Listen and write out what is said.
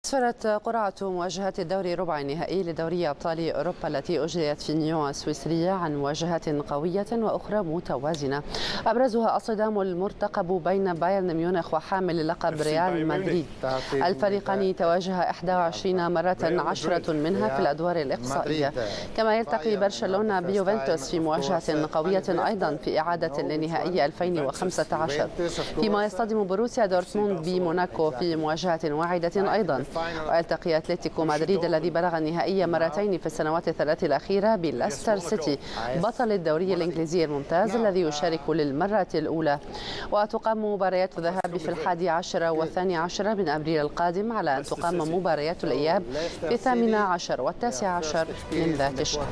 أسفرت قرعة مواجهات الدوري ربع النهائي لدوري أبطال أوروبا التي أجريت في نيوم السويسرية عن مواجهات قوية وأخرى متوازنة، أبرزها الصدام المرتقب بين بايرن ميونخ وحامل لقب ريال مدريد. الفريقان تواجها 21 مرة، 10 منها في الأدوار الإقصائية. كما يلتقي برشلونة بيوفنتوس في مواجهة قوية أيضا في إعادة لنهائي 2015، فيما يصطدم بروسيا دورتموند بموناكو في مواجهة واحدة أيضا. ويلتقي أتلتيكو مدريد الذي بلغ النهائي مرتين في السنوات الثلاث الأخيرة بليستر سيتي بطل الدوري الإنجليزي الممتاز الذي يشارك للمرة الأولى. وتقام مباريات الذهاب في 11 و12 من أبريل القادم، على أن تقام مباريات الإياب في 18 و19 من ذات الشهر.